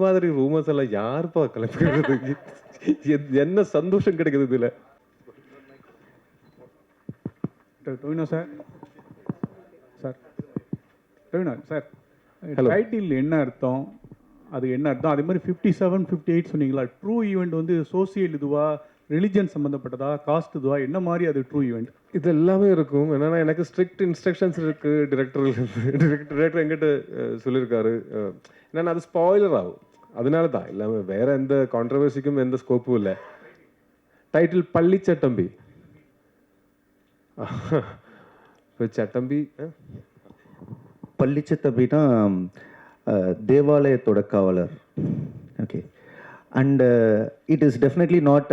மாதிரி ரூமர்ஸ் எல்லாம் யாருப்பா கிளப்பிக்கிறது? என்ன சந்தோஷம் கிடைக்குது இதுல? Tovino sir, Tovino sir, Hello. Title என்ன அர்த்தம், அது என்ன அர்த்தம்? அதே மாதிரி 57, 58 சொன்னீங்களா? ட்ரூ ஈவெண்ட் வந்து சோசியல் இதுவா, ரிலிஜன் சம்மந்தப்பட்டதா, காஸ்ட் இதுவா, என்ன மாதிரி அது ட்ரூ ஈவெண்ட்? இது எல்லாமே இருக்கும். என்னன்னா எனக்கு ஸ்ட்ரிக்ட் இன்ஸ்ட்ரக்ஷன்ஸ் இருக்கு டிரெக்டர் எங்கிட்ட சொல்லியிருக்காரு. என்னன்னா அது ஸ்பாயிலர் ஆகும். அதனால தான் எல்லாமே, வேற எந்த கான்ட்ரவர்சிக்கும் எந்த ஸ்கோப்பும் இல்லை. டைட்டில் பள்ளி சட்டம்பி. சட்டம்பி பள்ளிச்சத்தம்பினா தேவாலயத்தோட காவலர். Okay. And it is definitely not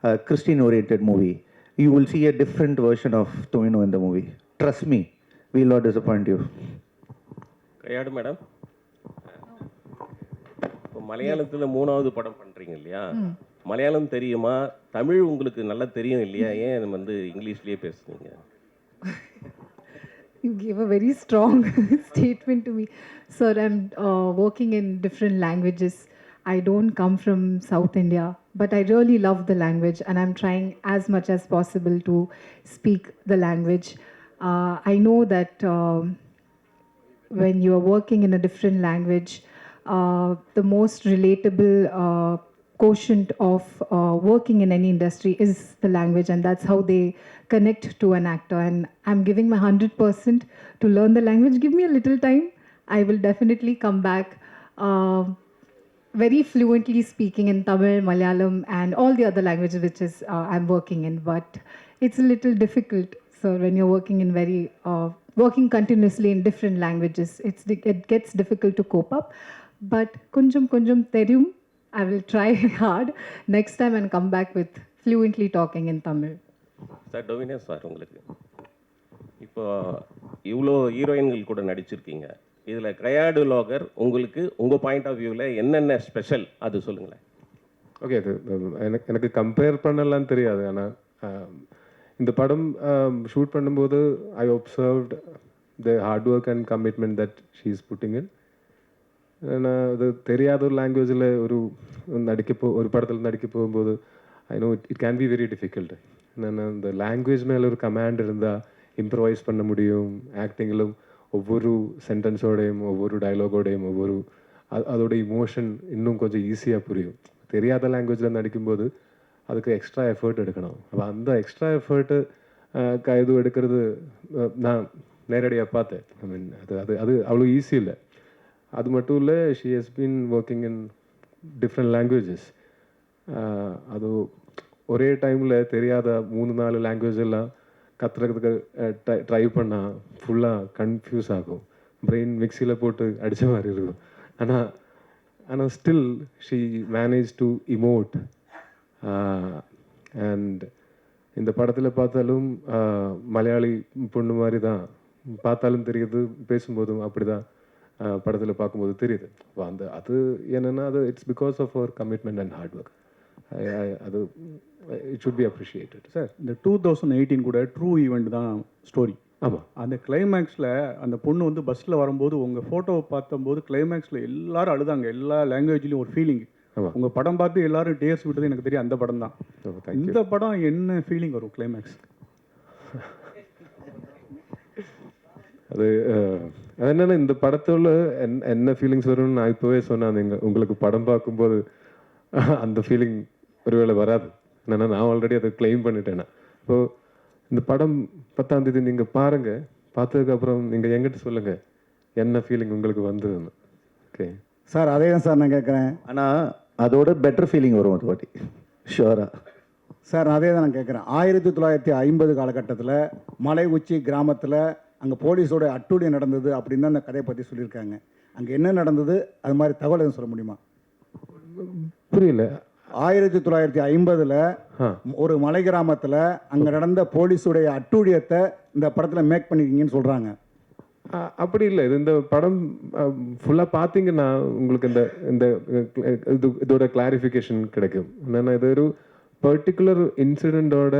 a Christian oriented movie. You will see a different version of Tovino in the movie. Trust me, we will not disappoint you. கையாடு மேடம், இப்போ மலையாளத்தில் 3வது படம் பண்ணுறீங்க இல்லையா? மலையாளம் தெரியுமா? தமிழ் உங்களுக்கு நல்லா தெரியும் இல்லையா? ஏன் வந்து இங்கிலீஷ்லேயே பேசுனீங்க? You gave a very strong statement to me. Sir, I'm working in different languages. I don't come from South India, but I really love the language and I'm trying as much as possible to speak the language. I know that when you are working in a different language, the most relatable quotient of working in any industry is the language, and that's how they connect to an actor. And I'm giving my 100% to learn the language. Give me a little time. I will definitely come back very fluently speaking in Tamil, Malayalam, and all the other languages which is I'm working in. But it's a little difficult, sir, when you're working in working continuously in different languages. It gets difficult to cope up. But kunjum theriyum. I will try hard next time and come back with fluently talking in Tamil. Sir, Tovino sir, உங்களுக்கு இப்போ இவ்வளோ ஹீரோயின்கள் கூட நடிச்சிருக்கீங்க. இதில் கையாடு லோகர் உங்களுக்கு உங்கள் point of வியூவில் என்னென்ன special அது சொல்லுங்களேன். ஓகே, அது எனக்கு கம்பேர் பண்ணலான்னு தெரியாது. ஆனால் இந்த படம் ஷூட் பண்ணும்போது I observed the hard work and commitment that she is putting in. ஏன்னா அது தெரியாத ஒரு லாங்குவேஜில் ஒரு படத்தில் நடிக்க போகும்போது I know it can be very difficult. என்னென்னா இந்த லாங்குவேஜ் மேலே ஒரு கமாண்ட் இருந்தால் இம்ப்ரவைஸ் பண்ண முடியும். ஆக்டிங்கிலும் ஒவ்வொரு சென்டென்ஸோடையும் ஒவ்வொரு டைலாகோடையும் அதோட இமோஷன் இன்னும் கொஞ்சம் ஈஸியாக புரியும். தெரியாத லாங்குவேஜில் நடிக்கும்போது அதுக்கு எக்ஸ்ட்ரா எஃபர்ட் எடுக்கணும். அப்போ அந்த எக்ஸ்ட்ரா எஃபர்ட்டு இது எடுக்கிறது நான் நேரடியாக பார்த்தேன். ஐ மீன் அது அவ்வளோ ஈஸி இல்லை. அது மட்டும் இல்லை, she has been working in different languages. அது ஒரே டைமில் தெரியாத 3-4 லாங்குவேஜ் எல்லாம் கற்றுறதுக்கு ட்ரை பண்ணால் ஃபுல்லாக கன்ஃபியூஸ் ஆகும். பிரெயின் மிக்சியில் போட்டு அடித்த மாதிரி இருக்கும். ஆனால் still she manage to emote. And இந்த படத்தில் பார்த்தாலும் மலையாளி பொண்ணு மாதிரி தான் பார்த்தாலும் தெரியுது, பேசும்போதும் அப்படி தான் படத்தில் பார்க்கும்போது தெரியுது. அது என்னென்னா அது இட்ஸ் பிகாஸ் ஆஃப் அவர் கமிட்மெண்ட் அண்ட் ஹார்ட் ஒர்க். அது it should be appreciated. Sir, இந்த 2018 கூட ட்ரூ ஈவெண்ட் தான் ஸ்டோரி. ஆமாம். அந்த கிளைமேக்ஸில் அந்த பொண்ணு வந்து பஸ்ஸில் வரும்போது உங்கள் ஃபோட்டோவை பார்த்தம்போது கிளைமேக்ஸில் எல்லாரும் அழுதாங்க. எல்லா லாங்குவேஜ்லேயும் ஒரு ஃபீலிங். உங்கள் படம் பார்த்து எல்லாரும் டேர்ஸ் விட்டது எனக்கு தெரியும். அந்த படம் தான். இந்த படம் என்ன ஃபீலிங் வரும் கிளைமேக்ஸ்? அது என்னென்னா இந்த படத்தில் என்ன ஃபீலிங்ஸ் வரும்னு நான் இப்போவே சொன்னேன். உங்களுக்கு படம் பார்க்கும்போது அந்த ஃபீலிங் ஒருவேளை வராது. என்னென்னா நான் ஆல்ரெடி அதை கிளைம் பண்ணிட்டேன்னா. ஸோ இந்த படம் 10ஆம் தேதி நீங்கள் பாருங்கள். பார்த்ததுக்கப்புறம் நீங்கள் எங்கிட்ட சொல்லுங்கள் என்ன ஃபீலிங் உங்களுக்கு வந்ததுன்னு. ஓகே சார், அதே தான் சார் நான் கேட்குறேன். ஆனால் அதோட பெட்டர் ஃபீலிங் வரும் ஒரு வாட்டி ஷுவரா. சார், அதே தான் நான் கேட்குறேன். 1950 காலகட்டத்தில் மலை உச்சி கிராமத்தில் அங்கே போலீஸோட அட்டூழியம் நடந்தது அப்படின்னு தான் அந்த கதையை பற்றி சொல்லியிருக்காங்க. அங்கே என்ன நடந்தது, அது மாதிரி தகவல் எதுவும் சொல்ல முடியுமா? புரியல. 1950 ஒரு மலை கிராமத்தில் அங்கே நடந்த போலீஸுடைய அட்டூழியத்தை இந்த படத்தில் மேக் பண்ணிக்கிங்கன்னு சொல்கிறாங்க. அப்படி இல்லை. இந்த படம் ஃபுல்லாக பார்த்தீங்கன்னா உங்களுக்கு இதோட கிளாரிஃபிகேஷன் கிடைக்கும். என்னென்னா இது ஒரு பர்டிகுலர் இன்சிடெண்ட்டோட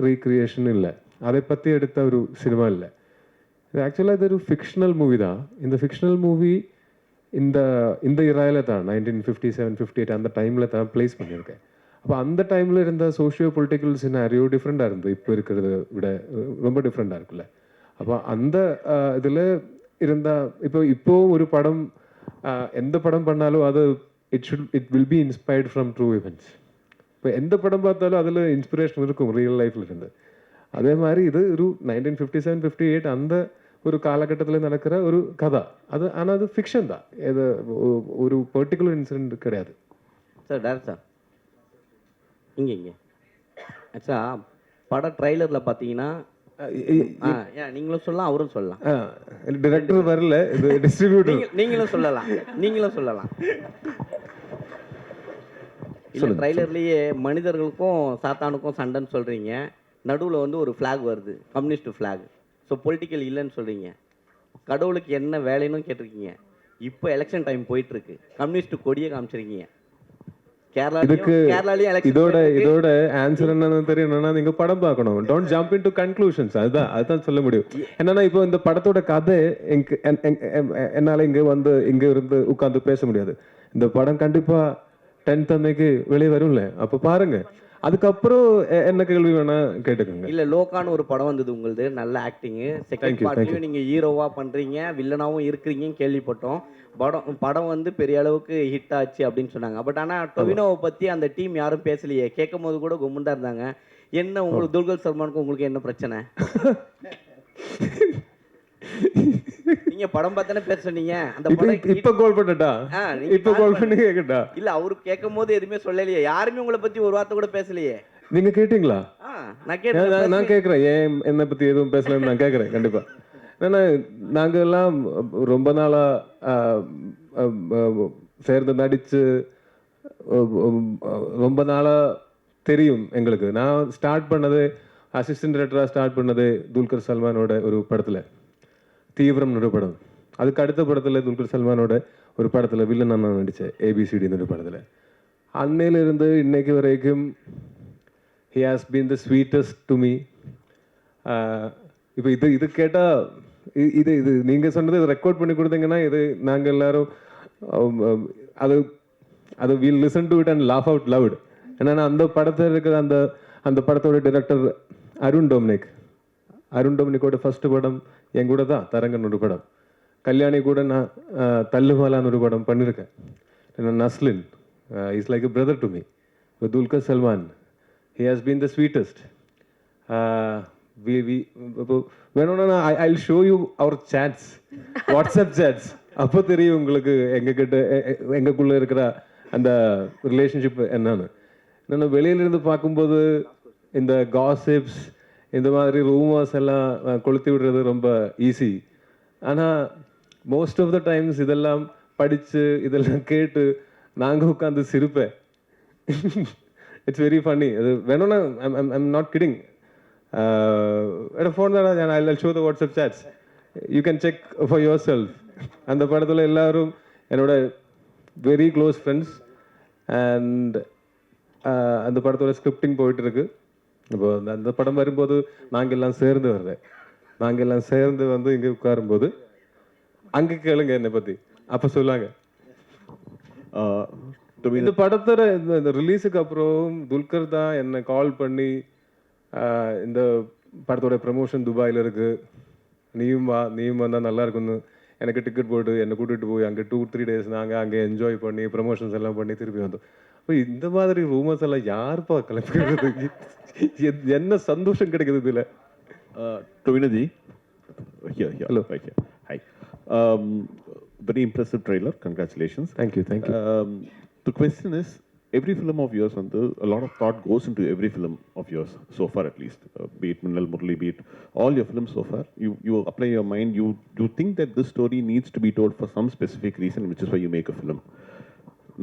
ரீக்ரியேஷன் இல்லை, அதை பற்றி எடுத்த ஒரு சினிமா இல்லை. இது ஆக்சுவலாக இது ஒரு ஃபிக்ஷனல் மூவி தான். இந்த ஃபிக்ஷனல் மூவி இந்த இந்த இராயில் தான் 1957-58 அந்த டைமில் தான் ப்ளேஸ் பண்ணியிருக்கேன். அப்போ அந்த டைமில் இருந்த சோஷியோ பொலிட்டிக்கல் சினாரியோ டிஃப்ரெண்ட்டாக இருந்தது, இப்போ இருக்கிறத விட ரொம்ப டிஃப்ரெண்ட்டாக இருக்குல்ல. அப்போ அந்த இதில் இருந்தால் இப்போ ஒரு படம் எந்த படம் பண்ணாலும் அது it will B inspired from true events. இப்போ எந்த படம் பார்த்தாலும் அதில் இன்ஸ்பிரேஷன் இருக்கும் ரியல் லைஃப்பில் இருந்து. அதே மாதிரி இது ஒரு 1957-58 அந்த ஒரு காலகட்டத்தில் நடக்கிற ஒரு கதை அது. ஆனால் அது ஃபிக்ஷன் தான், இது ஒரு பர்டிகுலர் இன்சிடென்ட் கிடையாது. சார் டேரக்டர் சார் இங்கே ஆக்சுவலா படம் ட்ரைலரில் பார்த்தீங்கன்னா நீங்களும் சொல்லலாம் அவரும் சொல்லலாம். டைரக்டர் வரல, இது டிஸ்ட்ரிபியூட்டர். நீங்களும் சொல்லலாம். இல்லை ட்ரைலர்லேயே மனிதர்களுக்கும் சாத்தானுக்கும் சண்டைன்னு சொல்கிறீங்க, நடுவில் வந்து ஒரு ஃப்ளாக் வருது, கம்யூனிஸ்ட் ஃப்ளாக். ஸோ பொலிட்டிக்கல் இல்லைன்னு சொல்கிறீங்க. கடவுளுக்கு என்ன வேலைன்னு கேட்டிருக்கீங்க. இப்போ எலெக்ஷன் டைம் போயிட்டுருக்கு, கம்யூனிஸ்ட் கொடியை காமிச்சிருக்கீங்க. இதோட ஆன்சர் என்னன்னு தெரியணும்னா நீங்க படம் பார்க்கணும். Don't jump into conclusions. அதுதான் சொல்ல முடியும். என்னன்னா இப்போ இந்த படத்தோட கதை என்னால இங்க இருந்து உட்கார்ந்து பேச முடியாது. இந்த படம் கண்டிப்பா 10th அன்னைக்கு வெளியே வரும்ல, அப்ப பாருங்க. அதுக்கப்புறம் என்ன கேள்வி வேணா கேட்டுக்கோங்க. இல்ல லோகான்னு ஒரு படம் வந்தது உங்களுது, நல்ல ஆக்டிங். செகண்ட் பார்ட்லயும் நீங்க ஹீரோவா பண்றீங்க, வில்லனாவும் இருக்கிறீங்கன்னு கேள்விப்பட்டோம். படம் வந்து பெரிய அளவுக்கு ஹிட் ஆச்சு அப்படின்னு சொன்னாங்க. பட் ஆனா டொவினோவை பத்தி அந்த டீம் யாரும் பேசலையே. கேட்கும் போது கூட கும்முண்டா இருந்தாங்க. என்ன உங்களுக்கு துல்கர் சல்மானுக்கு உங்களுக்கு என்ன பிரச்சனை? நீங்க படம் பார்த்தானே பேச சொன்னீங்க. அந்த படம் இப்ப கால் பண்ணட்டா? இப்ப கால் பண்ணி கேக்கட்டா? இல்ல அவரு கேட்கும் போது எதுவுமே சொல்லலையே, யாருமே உங்களை பத்தி ஒரு வார்த்தை கூட பேசலையே. நீங்க கேட்டீங்களா? நான் கேட்கிறேன். ஏன் என்னை பத்தி எதுவும் பேசலன்னு நான் கேட்கிறேன் கண்டிப்பா. ஏன்னா நாங்க எல்லாம் ரொம்ப நாளா சேர்ந்து நடிச்சு ரொம்ப நாளா தெரியும் எங்களுக்கு. நான் ஸ்டார்ட் பண்ணது அசிஸ்டன்ட் டைரக்டரா ஸ்டார்ட் பண்ணது துல்கர் சல்மானோட ஒரு படத்துல, தீவிரம் ஒரு படம். அதுக்கு அடுத்த படத்துல துல்கர் சல்மானோட ஒரு படத்துல வில்லன் நான் நடித்தேன், ஏபிசிடின்னு ஒரு படத்துல. அன்னையிலிருந்து இன்னைக்கு வரைக்கும் he has been the sweetest to me. இப்போ இது கேட்டால் இது நீங்கள் சொன்னது ரெக்கார்ட் பண்ணி கொடுத்தீங்கன்னா இது நாங்கள் எல்லாரும் அது will listen to it and laugh out loud. ஏன்னா அந்த படத்தில் இருக்கிற அந்த படத்தோட டைரக்டர் அருண் டொமினிக்கோட ஃபர்ஸ்ட் படம் என் கூட தான், தரங்கன் ஒரு படம். கல்யாணி கூட நான் தல்லுமாலான்னு ஒரு படம் பண்ணியிருக்கேன். Naslen is like a brother to me. Dulquer Salmaan, he has been the sweetest. வேணும்னா I'll show you our chats, WhatsApp chats. அப்போ தெரியும் உங்களுக்கு எங்களுக்குள்ள இருக்கிற அந்த ரிலேஷன்ஷிப் என்னன்னு. என்னென்ன வெளியிலிருந்து பார்க்கும்போது இந்த காசிப்ஸ் இந்த மாதிரி ரூமர்ஸ் எல்லாம் கொளுத்தி விடுறது ரொம்ப ஈஸி. ஆனால் மோஸ்ட் ஆஃப் த டைம்ஸ் இதெல்லாம் படித்து இதெல்லாம் கேட்டு நாங்கள் உட்காந்து சிரிப்பேன். It's very funny. வேணும்னா I'm not kidding. ஃபோன் தான், I'll show the WhatsApp chats. You can check for yourself. அந்த படத்தில் எல்லாரும் என்னோட வெரி க்ளோஸ் ஃப்ரெண்ட்ஸ். அண்ட் அந்த படத்தோட ஸ்கிரிப்டிங் போயிட்டு இருக்கு. இப்போ அந்த படம் வரும்போது நாங்கள் எல்லாம் சேர்ந்து வர்றேன். நாங்கள் எல்லாம் சேர்ந்து வந்து இங்கே உட்காரும்போது அங்கே கேளுங்க என்னை பற்றி, அப்போ சொல்லாங்க. இந்த படத்தோட இந்த ரிலீஸுக்கு அப்புறம் துல்கர் தான் என்னை கால் பண்ணி இந்த படத்தோட ப்ரமோஷன் துபாயில் இருக்கு, நீயும் வந்தால் நல்லா இருக்குன்னு எனக்கு டிக்கெட் போட்டு என்னை கூட்டிகிட்டு போய் அங்கே 2-3 days நாங்கள் அங்கே என்ஜாய் பண்ணி ப்ரமோஷன்ஸ் எல்லாம் பண்ணி திருப்பி வந்தோம். இப்போ இந்த மாதிரி ரூமர்ஸ் எல்லாம் யாருப்பா கிளம்பிக்கிறது? என்ன சந்தோஷம் கிடைக்குது இதில்? Tovinaji, hello. Hi. Very impressive trailer. Congratulations. Thank you. The question is, every film of yours, a lot of thought goes into every film of yours so far, at least. Be it Minnal Murali, be it all your films so far. You apply your mind. You think that this story needs to be told for some specific reason, which is why you make a film.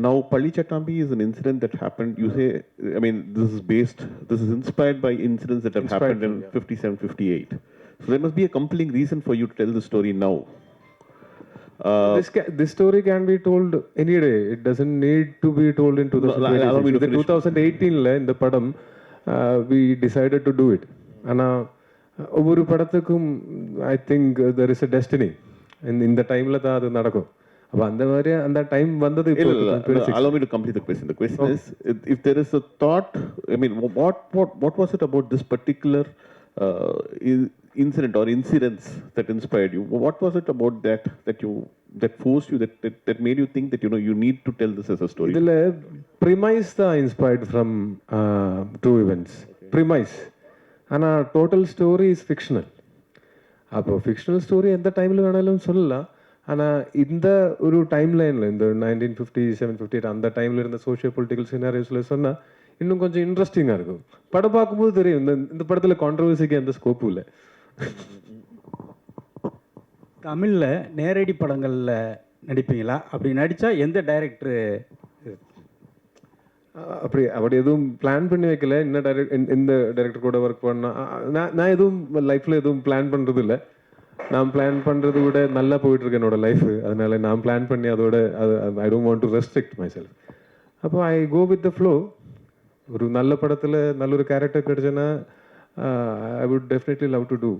Now, Palli Chattambi is an incident that happened. You say, I mean, this is inspired by incidents that have happened in 57-58. So there must be a compelling reason for you to tell the story now. This story can be told any day. It doesn't need to be told in 2018 இந்த படம் we decided to do it. ஆனால் ஒவ்வொரு படத்துக்கும் I think there is a destiny. இந்த டைமில் தான் அது நடக்கும். அப்போ அந்த மாதிரி அந்த டைம் வந்தது இப்போ 26. Allow me to complete the question. The question is, if there is a thought, I mean, what was it about this particular incident or incidents that inspired you? What was it about that forced you, that made you think that you need to tell this as a story? இதில் premise தான் inspired from true events, premise. ஆனால் total story is fictional. அப்போ fictional story எந்த டைமில் வேணாலும் சொல்லலாம். ஆனால் இந்த ஒரு டைம் லைனில், இந்த 1957, 58 அந்த டைமில் இருந்த சோஷியோ பொலிட்டிக்கல் சினாரியோஸில் சொன்னால் இன்னும் கொஞ்சம் இன்ட்ரெஸ்டிங்காக இருக்கும். படம் பார்க்கும்போது தெரியும் இந்த படத்தில் கான்ட்ரவர்சிக்கு எந்த ஸ்கோப்பும் இல்லை. தமிழில் நேரடி படங்களில் நடிப்பீங்களா? அப்படி நடித்தா எந்த டைரக்டரு? அப்படி எதுவும் பிளான் பண்ணி வைக்கல. இந்த டைரக்டர் கூட ஒர்க் பண்ணால் நான் எதுவும் லைஃப்பில் எதுவும் பிளான் பண்ணுறது இல்லை. நான் பிளான் பண்ணுறது விட நல்லா போயிட்டுருக்கு என்னோட லைஃப். அதனால நான் பிளான் பண்ணி அதோட I don't want to restrict my self. அப்போ ஐ கோ வித் த ஃப்ளோ. ஒரு நல்ல படத்தில் நல்ல ஒரு கேரக்டர் கிடைச்சேன்னா I would definitely love to do.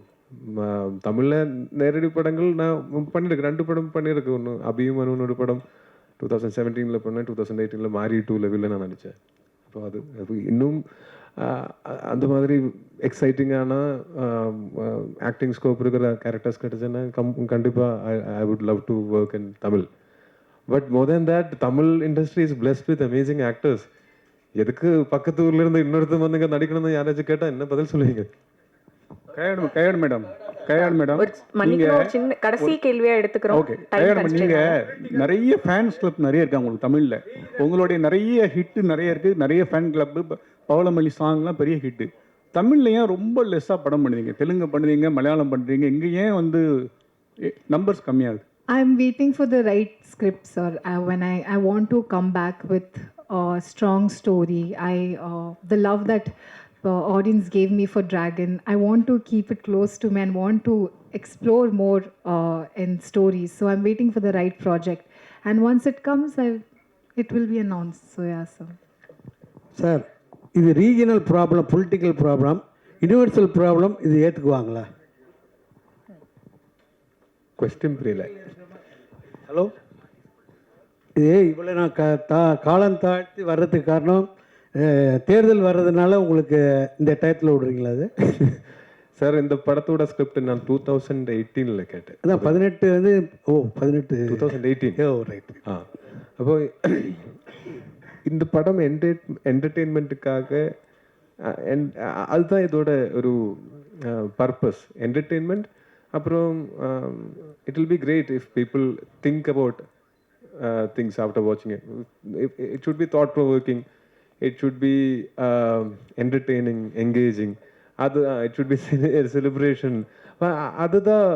தமிழில் நேரடி படங்கள் நான் பண்ணியிருக்கேன், 2 படம் பண்ணியிருக்கேன். ஒன்று அபியும் அனுவனோட படம் 2017 பண்ணேன், 2018 மாரி 2 நான் நடித்தேன். அப்போ அது இன்னும் அந்த மாதிரி எக்ஸைட்டிங்கான ஆக்டிங் ஸ்கோப் இருக்கிற கேரக்டர்ஸ் கிடைச்சேன்னா கண்டிப்பாக I would love to work in Tamil. But more than that, Tamil industry is blessed with amazing actors. எதுக்கு பக்கத்து ஊர்ல இருந்து இன்னொருத்தர் வந்து இங்கே நடிக்கணும்னு யாராச்சும் கேட்டால் என்ன பதில் சொல்லுவீங்க? கையாடு மேடம். கடைசி கேள்வியா எடுத்துக்கிறோம். ஓகே, நீங்க நிறைய ஃபேன்ஸ் கிளப் நிறைய இருக்கு உங்களுக்கு தமிழ்ல. உங்களுடைய நிறைய ஹிட் நிறைய இருக்கு, நிறைய ஃபேன் கிளப். பவளமல்லி சாங்லாம் பெரிய ஹிட். தமிழ்ல ஏன் ரொம்ப லெஸ்ஸா படம் பண்ணுவீங்க? தெலுங்கு பண்ணுவீங்க, மலையாளம் பண்றீங்க, இங்க ஏன் வந்து நம்பர்ஸ் கம்மியாகுது? I'm waiting for the right script, sir. When I want to come back with a strong story. The love that the audience gave me for Dragon, I want to keep it close to me and want to explore more in stories. So I'm waiting for the right project. And once it comes, it will be announced. So yeah, sir. Sir, இது regional problem, political problem, universal problem. இது ஏற்றுக்குவாங்களா? Question புரியல. Hello, இது இவ்வளோ நான் காலம் தாழ்த்தி வர்றதுக்கு காரணம் தேர்தல் வர்றதுனால உங்களுக்கு இந்த டயத்தில் விடுறீங்களா? அது சார், இந்த படத்தோட ஸ்கிரிப்ட் நான் 2018 கேட்டேன். அதான் 18 வந்து 2018. ரைட். அப்போ இந்த படம் என்டர்டெயின்மெண்ட்டுக்காக, அதுதான் இதோட ஒரு பர்பஸ், என்டர்டெயின்மெண்ட். அப்புறம் it will be great if people think about things after watching it. It should be thought provoking, it should be entertaining, engaging. It should be a celebration. அதுதான்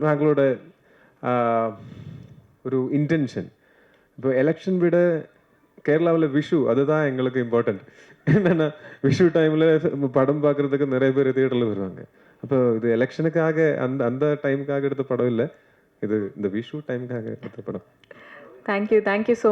நாங்களோட ஒரு இன்டென்ஷன். இப்போ எலெக்ஷன் விட கேரளாவில் விஷு, அதுதான் எங்களுக்கு important. என்னென்னா விஷு டைமில் படம் பார்க்குறதுக்கு நிறைய பேர் தியேட்டரில் வருவாங்க. அப்போ இது எலெக்ஷனுக்காக அந்த டைமுக்காக எடுத்த படம் இல்லை, இது இந்த விஷு டைமுக்காக எடுத்த படம். Thank you so